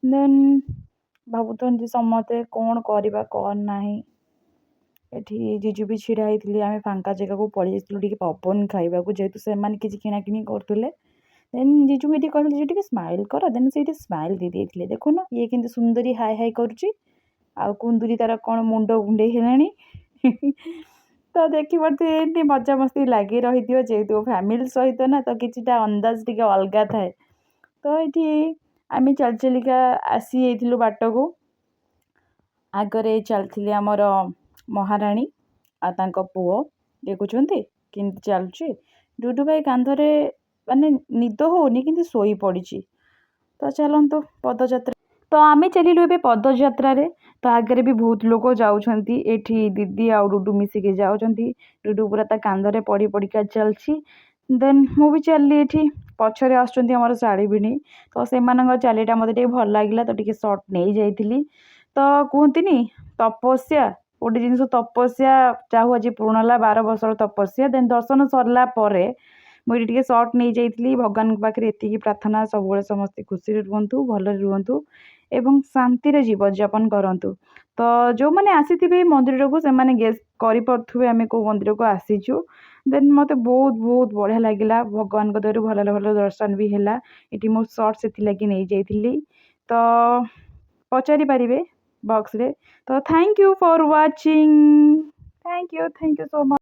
ଦେନ୍ ଭାବୁଛନ୍ତି ସମସ୍ତେ କ'ଣ କରିବା କ'ଣ ନାହିଁ। ଏଠି ଜିଜୁ ବି ଛିଡ଼ା ହେଇଥିଲି, ଆମେ ଫାଙ୍କା ଜାଗାକୁ ପଳେଇ ଆସିଥିଲୁ ଟିକେ ପବନ ଖାଇବାକୁ, ଯେହେତୁ ସେମାନେ କିଛି କିଣାକିଣି କରୁଥିଲେ। ଦେନ୍ ଜିଜୁଙ୍କୁ ଏଠି କହିଲେ ଜିଜୁ ଟିକେ ସ୍ମାଇଲ୍ କର, ଦେନ୍ ସେଇଠି ସ୍ମାଇଲ୍ ଦେଇଥିଲେ। ଦେଖୁନ ଇଏ କିନ୍ତୁ ସୁନ୍ଦରୀ ହାଇ ହାଇ କରୁଛି, ଆଉ କୁନ୍ଦୁରି ତାର କ'ଣ ମୁଣ୍ଡ କୁଣ୍ଡେଇ ହେଲାଣି। ତ ଦେଖିପାରୁଥିବେ ଏମିତି ମଜାମସ୍ତି ଲାଗି ରହିଥିବ, ଯେହେତୁ ଫ୍ୟାମିଲି ସହିତ ନା, ତ କିଛିଟା ଅନ୍ଦାଜ ଟିକେ ଅଲଗା ଥାଏ। ତ ଏଠି ଆମେ ଚାଲି ଚାଲିକା ଆସିଯାଇଥିଲୁ ବାଟକୁ। ଆଗରେ ଚାଲିଥିଲେ ଆମର ମହାରାଣୀ ଆଉ ତାଙ୍କ ପୁଅ, ଦେଖୁଛନ୍ତି କେମିତି ଚାଲୁଛି। ଡୁଡୁ ଭାଇ କାନ୍ଧରେ ମାନେ ନିଦ ହେଉନି କିନ୍ତୁ ଶୋଇପଡ଼ିଛି। ତ ଚାଲନ୍ତୁ ପଦଯାତ୍ରା। ତ ଆମେ ଚାଲିଲୁ ଏବେ ପଦଯାତ୍ରାରେ। ତ ଆଗରେ ବି ବହୁତ ଲୋକ ଯାଉଛନ୍ତି, ଏଠି ଦିଦି ଆଉ ଡୁଡୁ ମିଶିକି ଯାଉଛନ୍ତି। ଡୁଡୁ ପୁରା ତା କାନ୍ଧରେ ପଡ଼ି ପଡ଼ିକା ଚାଲିଛି। ଦେନ୍ ମୁଁ ବି ଚାଲିଲି, ଏଠି ପଛରେ ଆସୁଛନ୍ତି ଆମର ଶାଢ଼ୀ ଭିଣୀ। ତ ସେମାନଙ୍କ ଚାଲିଟା ମୋତେ ଟିକେ ଭଲ ଲାଗିଲା, ତ ଟିକେ ସର୍ଟ ନେଇଯାଇଥିଲି। ତ କୁହନ୍ତିନି ତପସ୍ୟା, ଗୋଟେ ଜିନିଷ ତପସ୍ୟା ଚାହୁ ଆଜି ପୂर्ण ହେଲା, 12 ବର୍ଷର ତପସ୍ୟା। ଦେନ୍ ଦର୍ଶନ ସରିଲା ପରେ ମୁଁ ଏଠି ଟିକେ ସର୍ଟ ନେଇଯାଇଥିଲି। ଭଗବାନଙ୍କ ପାଖରେ ଏତିକି ପ୍ରାର୍ଥନା, ସବୁବେଳେ ସମସ୍ତେ ଖୁସିରେ ରୁହନ୍ତୁ, ଭଲରେ ରୁହନ୍ତୁ ଏବଂ ଶାନ୍ତିରେ ଜୀବନଯାପନ କରନ୍ତୁ। ତ ଯେଉଁମାନେ ଆସିଥିବେ ଏଇ ମନ୍ଦିରକୁ ସେମାନେ ଗେସ୍ କରିପାରୁଥିବେ ଆମେ କେଉଁ ମନ୍ଦିରକୁ ଆସିଛୁ। ଦେନ୍ ମୋତେ ବହୁତ ବହୁତ ବଢ଼ିଆ ଲାଗିଲା, ଭଗବାନଙ୍କ ଦୟାରୁ ଭଲ ଭଲ ଦର୍ଶନ ବି ହେଲା। ଏଠି ମୁଁ ସର୍ଟ ସେଥିଲାଗି ନେଇଯାଇଥିଲି, ତ ପଚାରି ପାରିବେ ବକ୍ସରେ। ତ thank you for watching, thank you so much.